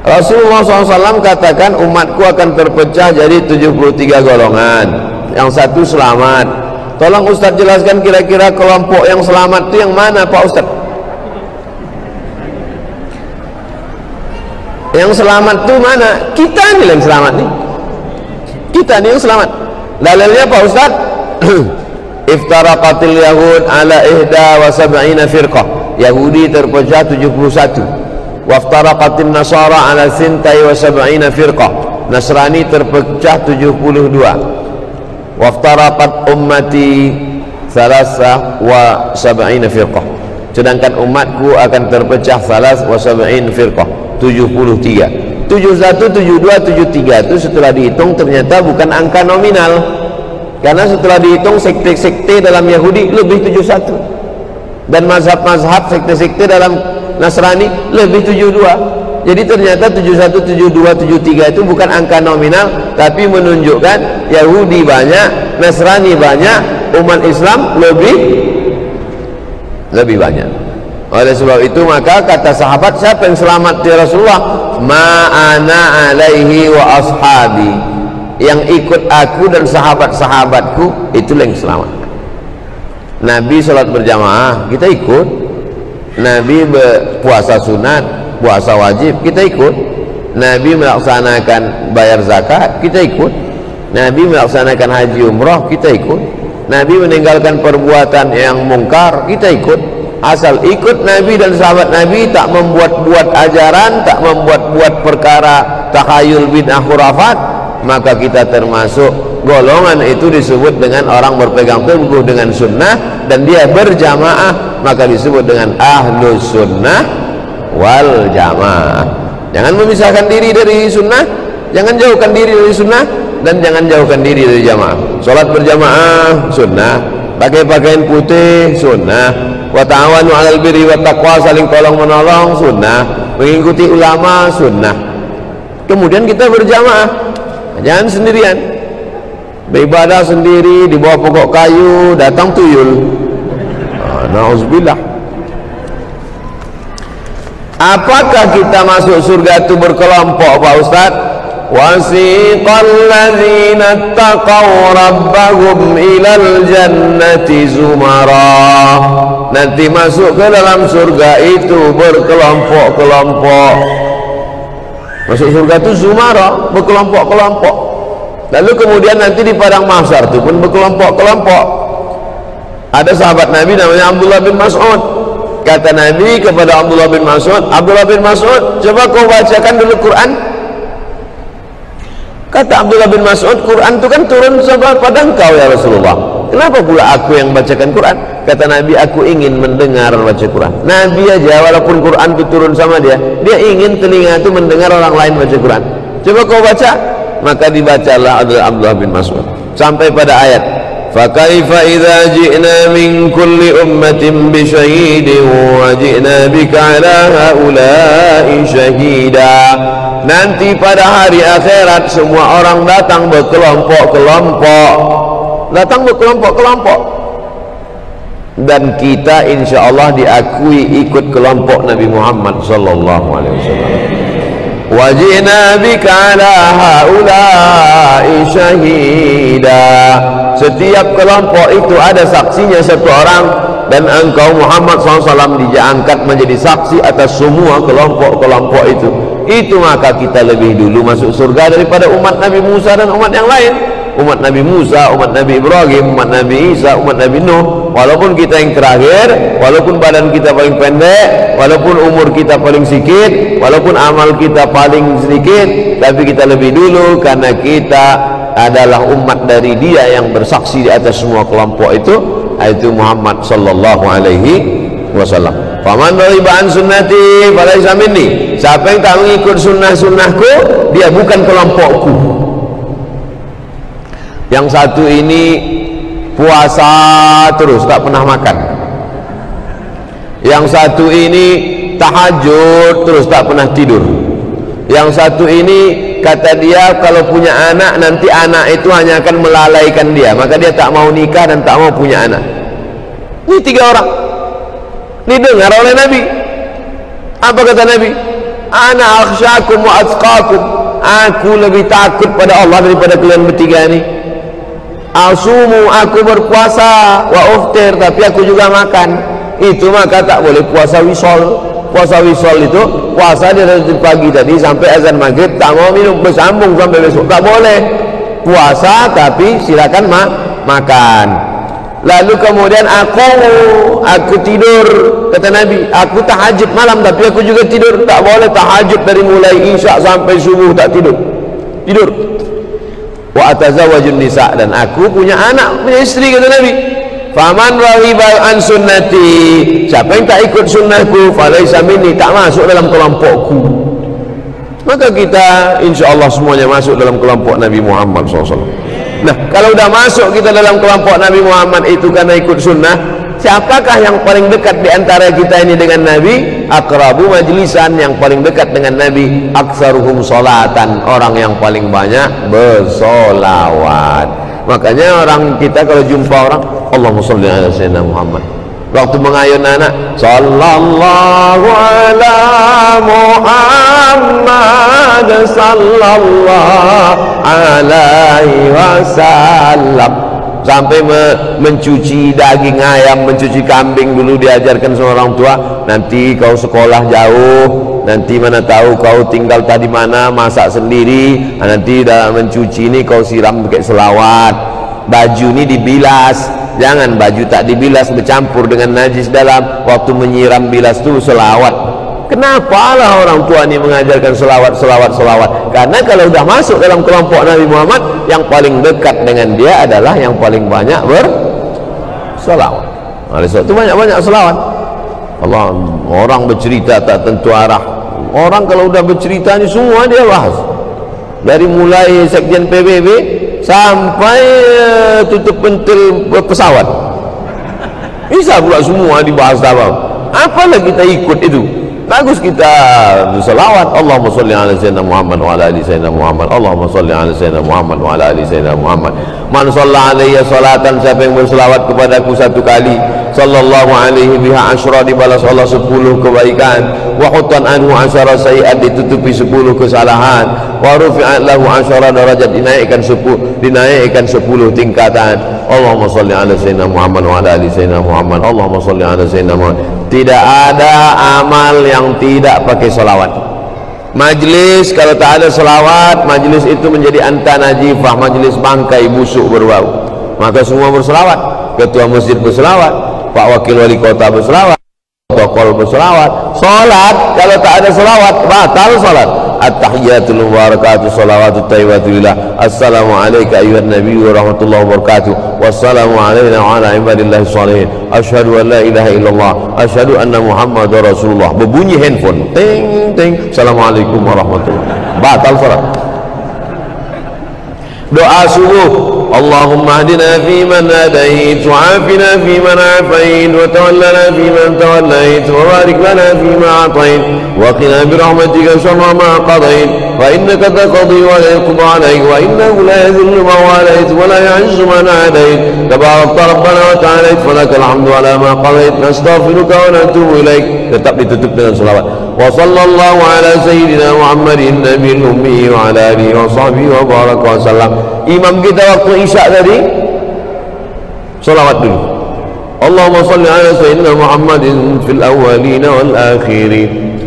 Rasulullah SAW katakan umatku akan terpecah jadi 73 golongan. Yang satu selamat. Tolong Ustaz jelaskan kira-kira kelompok yang selamat itu yang mana Pak Ustaz? Yang selamat itu mana? Kita nih yang selamat nih. Kita nih yang selamat. Dalilnya Pak Ustaz? Iftaraqatil yahud ala ihda wa sab'ina firqah. Yahudi terpecah 71. Waftaraqatin nasara ala sintai wa sab'ina firqah. Nasrani terpecah 72. Waftaraqat ummati thalatha wa sab'ina firqah. Sedangkan umatku akan terpecah thalatha wa sab'in firqah, 73. 71, 72, 73 itu setelah dihitung ternyata bukan angka nominal. Karena setelah dihitung sekte-sekte dalam Yahudi lebih 71. Dan mazhab-mazhab sekte-sekte dalam Nasrani lebih 72. Jadi ternyata 71, 72, 73 itu bukan angka nominal, tapi menunjukkan Yahudi banyak, Nasrani banyak, umat Islam lebih banyak. Oleh sebab itu maka kata sahabat, siapa yang selamat ya Rasulullah? Ma'ana alaihi wa ashabi. Yang ikut aku dan sahabat-sahabatku itulah yang selamat. Nabi sholat berjamaah, kita ikut. Nabi berpuasa sunat, puasa wajib, kita ikut. Nabi melaksanakan bayar zakat, kita ikut. Nabi melaksanakan haji umrah, kita ikut. Nabi meninggalkan perbuatan yang mungkar, kita ikut. Asal ikut Nabi dan sahabat Nabi, tak membuat-buat ajaran, tak membuat-buat perkara takhayul bid'ah khurafat, maka kita termasuk golongan itu disebut dengan orang berpegang teguh dengan sunnah dan dia berjamaah, maka disebut dengan ahlus sunnah wal jamaah. Jangan memisahkan diri dari sunnah, jangan jauhkan diri dari sunnah, dan jangan jauhkan diri dari jamaah. Sholat berjamaah sunnah, pakai pakaian putih sunnah, wa ta'awanu 'alal birri wat taqwa, saling tolong menolong sunnah, mengikuti ulama sunnah. Kemudian kita berjamaah, jangan sendirian. Beribadah sendiri di bawah pokok kayu, datang tuyul. Na'udzubillah. Apakah kita masuk surga itu berkelompok Pak Ustaz? Wasiqal ladzina taqaw rabbahum ilal jannati zumara. Nanti masuk ke dalam surga itu berkelompok-kelompok. Masuk surga itu zumara, berkelompok-kelompok. Lalu kemudian nanti di padang mahsyar itu pun berkelompok-kelompok. Ada sahabat Nabi namanya Abdullah bin Mas'ud. Kata Nabi kepada Abdullah bin Mas'ud, Abdullah bin Mas'ud, coba kau bacakan dulu Quran. Kata Abdullah bin Mas'ud, Quran itu kan turun pada engkau ya Rasulullah. Kenapa pula aku yang bacakan Quran? Kata Nabi, aku ingin mendengar baca Quran. Nabi aja walaupun Quran itu turun sama dia ingin telinga itu mendengar orang lain baca Quran. Coba kau baca. Maka dibacalah Abdullah bin Mas'ud sampai pada ayat, fakaifa idza ji'na min kulli ummatin bi syahidin wa ji'na bika ala haula'i syahida. Nanti pada hari akhirat semua orang datang berkelompok-kelompok, dan kita insyaallah diakui ikut kelompok Nabi Muhammad sallallahu alaihi wasallam. Wajina bika ala haula'i syahida. Setiap kelompok itu ada saksinya satu orang, dan engkau Muhammad SAW diangkat menjadi saksi atas semua kelompok-kelompok itu. Itu maka kita lebih dulu masuk surga daripada umat Nabi Musa dan umat yang lain. Umat Nabi Musa, umat Nabi Ibrahim, umat Nabi Isa, umat Nabi Nuh. Walaupun kita yang terakhir, walaupun badan kita paling pendek, walaupun umur kita paling sedikit, walaupun amal kita paling sedikit, tapi kita lebih dulu karena kita adalah umat dari dia yang bersaksi di atas semua kelompok itu, yaitu Muhammad sallallahu alaihi wasallam. Faman raghiba an sunnati falaysa minni. Siapa yang tak mengikut sunnah-sunnahku, dia bukan kelompokku. Yang satu ini puasa terus tak pernah makan. Yang satu ini tahajud terus tak pernah tidur. Yang satu ini kata dia kalau punya anak nanti anak itu hanya akan melalaikan dia, maka dia tak mau nikah dan tak mau punya anak. Ini tiga orang didengar oleh Nabi. Apa kata Nabi? ana akhsyakum wa atqakum, aku lebih takut pada Allah daripada kalian bertiga ini. Asumu, aku berpuasa, wa uftir, tapi aku juga makan. Itu maka tak boleh puasa wisol. Puasa wisol itu puasa dari pagi tadi sampai azan maghrib, tak mau minum, bersambung sampai besok, tak boleh. Puasa tapi silakan makan. Lalu kemudian aku tidur, kata Nabi, aku tahajud malam tapi aku juga tidur. Tak boleh tahajud dari mulai isya sampai subuh tak tidur. Wa atazawwajun nisa, dan aku punya anak, punya istri, kata Nabi. Faman rahiba an sunnati, siapa yang tak ikut sunnahku, falaisa minni, tak masuk dalam kelompokku. Maka kita insyaallah semuanya masuk dalam kelompok Nabi Muhammad SAW. Nah, kalau dah masuk kita dalam kelompok Nabi Muhammad itu karena ikut sunnah, siapakah yang paling dekat di antara kita ini dengan Nabi? Aqrabu majlisan, yang paling dekat dengan Nabi. Aktsaruhum sholatan, orang yang paling banyak bersolawat. Makanya orang kita kalau jumpa orang, Allahumma sholli ala sayyidina Muhammad, waktu mengayun anak, sallallahu ala Muhammad sallallahu alaihi wasallam, sampai mencuci daging ayam, mencuci kambing dulu diajarkan sama orang tua. Nanti kau sekolah jauh, nanti mana tahu kau tinggal tadi mana, masak sendiri, nanti dah mencuci ini kau siram pakai selawat. Baju ini dibilas, jangan baju tak dibilas bercampur dengan najis dalam, waktu menyiram bilas tu selawat. Kenapa lah orang tua ini mengajarkan selawat? Karena kalau sudah masuk dalam kelompok Nabi Muhammad, yang paling dekat dengan dia adalah yang paling banyak berselawat. Oleh sebab itu banyak-banyak selawat. Allah, orang bercerita tak tentu arah. Orang kalau sudah bercerita ni semua dia bahas. Dari mulai sekjen PBB sampai tutup pentil pesawat, bisa pula semua dibahas dalam. Apalah kita ikut itu? Bagus kita berselawat. Allahumma sholli ala sayyidina Muhammad wa ala ali sayyidina Muhammad. Allahumma sholli ala sayyidina Muhammad wa ala ali sayyidina Muhammad. Man shalla alayya salatan, siapa yang berselawat kepadaku satu kali, sallallahu alaihi biha asyra, dibalas Allah 10 kebaikan. Wa hutan anhu asyara sayiat, ditutupi 10 kesalahan. Wa rufi'at lahu asyara darajat, dinaikkan 10 tingkatan. Allahumma sholli ala sayyidina Muhammad wa ala ali sayyidina Muhammad. Allahumma sholli ala sayyidina Muhammad. Tidak ada amal yang tidak pakai salawat. Majlis kalau tak ada salawat, majlis itu menjadi anta najifah, majlis bangkai busuk berbau. Maka semua berselawat. Ketua masjid berselawat, Pak Wakil Wali Kota berselawat, protokol berselawat. Salat kalau tak ada salawat, batal salat. At-tahiyatul mubarakatuh salawatut thayyibatuillah. Assalamu alayka ayyuhan nabiyyu wa rahmatullahi wa barakatuh. Wassalamu alayna wa ala ibadillahi shalihin. Asyhadu an la ilaha illallah, asyhadu anna Muhammadar Rasulullah. Berbunyi handphone, ting ting, assalamualaikum warahmatullahi. Batal salat. Doa subuh, Allahumma hadina fi man hadait, wa afina fi man afait, wa tawallana fi man tawallait, wa barik lana fi ma atait, wa qina bi rahmatika syarra ma qadait, fa innaka taqdi wa la yuqda alayk, wa innahu la yadhillu man walayt wa la yu'izzu man adait, tabarakta rabbana wa ta'ala, falakal hamdu ala ma qadait, nastaghfiruka wa natubu ilaik. Tetap ditutup dengan selawat. Wa sallallahu ala sayyidina Muhammadin nabiyil ummi wa ala alihi wa sahbihi wa baraka wa sallam. Imam kita waktu isya tadi salawat dulu. Allahumma salli ala sayyidina Muhammadin fil awwalin wal akhirin.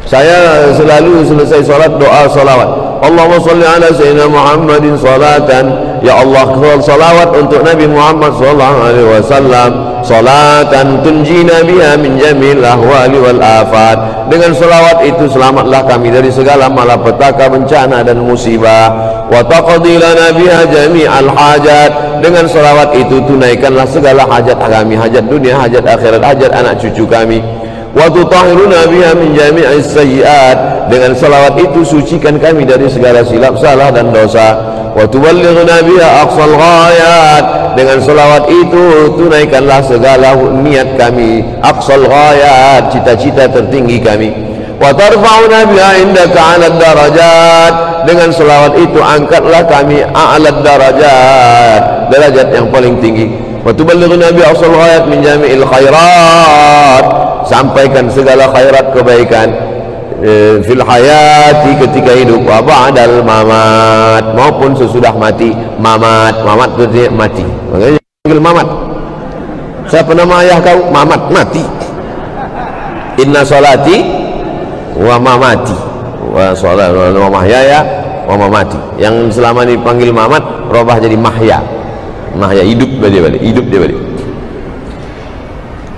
Saya selalu selesai salat doa salawat. Allahumma salli ala sayyidina Muhammadin salatan, ya Allah salawat untuk Nabi Muhammad sallallahu alaihi wasallam, salatan tunjina biha min jamil ahwali wal afat. Dengan salawat itu selamatlah kami dari segala malapetaka, bencana dan musibah. Wa taqdi lana biha jami'al hajat. Dengan salawat itu tunaikanlah segala hajat kami, hajat dunia, hajat akhirat, hajat anak cucu kami. Wa tutahhiruna biha min jami'is sayyi'at. Dengan salawat itu sucikan kami dari segala silap, salah dan dosa. Wa tuballighuna biha aqsal ghayat. Dengan salawat itu tunaikanlah segala niat kami, aqsal ghayat, cita-cita tertinggi kami. Wa tarfa'una biha indaka 'alad darajat. Dengan salawat itu angkatlah kami 'alad darajat, derajat yang paling tinggi. Wa tuballighuna biha aqsal ghayat min jami'il khairat. sampaikan segala khairat kebaikan fil hayati ketika hidup, wa ba'dal mamat maupun sesudah mati. Mamat itu mati, makanya panggil mamat. Siapa nama ayah kau? Mamat, mati. Inna salati wa mamati wa salat wa mahyaya wa mamati. Yang selama ini dipanggil mamat robah jadi mahya. Mahya hidup dia balik, hidup dia balik.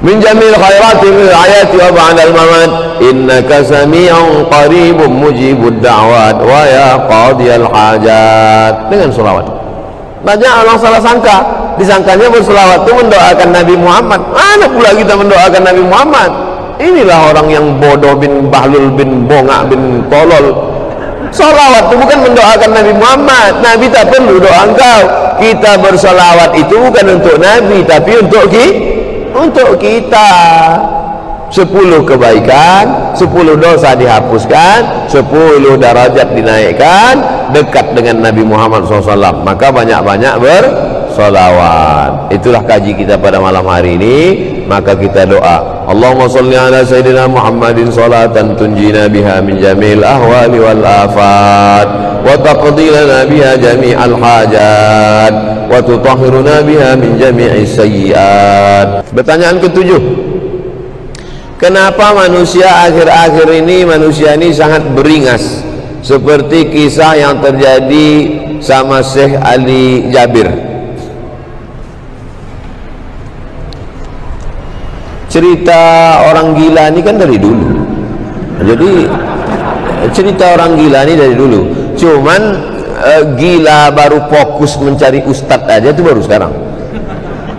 Min jamil khairati fil hayati wa ba'dal mamat innaka sami'un qaribun mujibud da'wat wa ya qadiyal hajat. Dengan selawat. Banyak orang salah sangka, disangkanya berselawat itu mendoakan Nabi Muhammad. Mana pula kita mendoakan Nabi Muhammad? Inilah orang yang bodoh bin bahlul bin bongak bin tolol. Salawat itu bukan mendoakan Nabi Muhammad. Nabi tak perlu doa engkau. Kita bersalawat itu bukan untuk Nabi, tapi untuk kita. 10 kebaikan, 10 dosa dihapuskan, 10 derajat dinaikkan, dekat dengan Nabi Muhammad SAW. Maka banyak-banyak bersalawat. Itulah kaji kita pada malam hari ini. Maka kita doa, Allahumma salli ala Sayyidina Muhammadin salatan tunjina biha min jamil ahwali wal afat wa taqdi lana biha jami'al hajat wa tutahhiruna biha min jami'i sayyiat. Pertanyaan ke-7, kenapa manusia akhir-akhir ini, manusia ini sangat beringas seperti kisah yang terjadi sama Syekh Ali Jabir? Cerita orang gila ini kan dari dulu. Jadi cerita orang gila ini dari dulu. Cuman gila baru fokus mencari ustadz aja itu baru sekarang.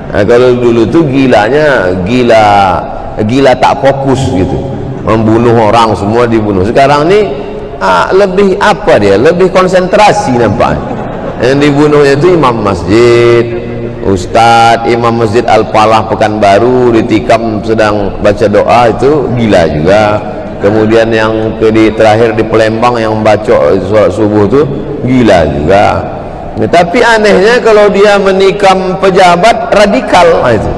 Nah, kalau dulu tuh gilanya gila tak fokus gitu, membunuh orang semua dibunuh. Sekarang ini lebih apa dia? Lebih konsentrasi nampak. Yang dibunuhnya itu imam masjid, ustadz, imam masjid Al-Falah Pekanbaru ditikam sedang baca doa, itu gila juga. Kemudian yang terakhir di Palembang yang membaca sholat subuh itu gila juga. Tapi anehnya kalau dia menikam pejabat radikal, itu.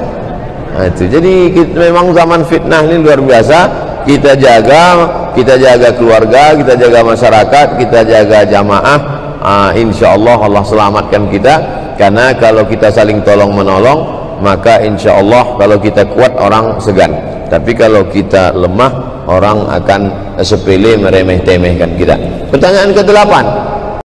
Jadi memang zaman fitnah ini luar biasa. Kita jaga keluarga, kita jaga masyarakat, kita jaga jamaah. Insya Allah Allah selamatkan kita. Karena kalau kita saling tolong menolong, maka insya Allah kalau kita kuat orang segan. Tapi kalau kita lemah, orang akan sepele meremeh-temehkan kita. Pertanyaan ke-8,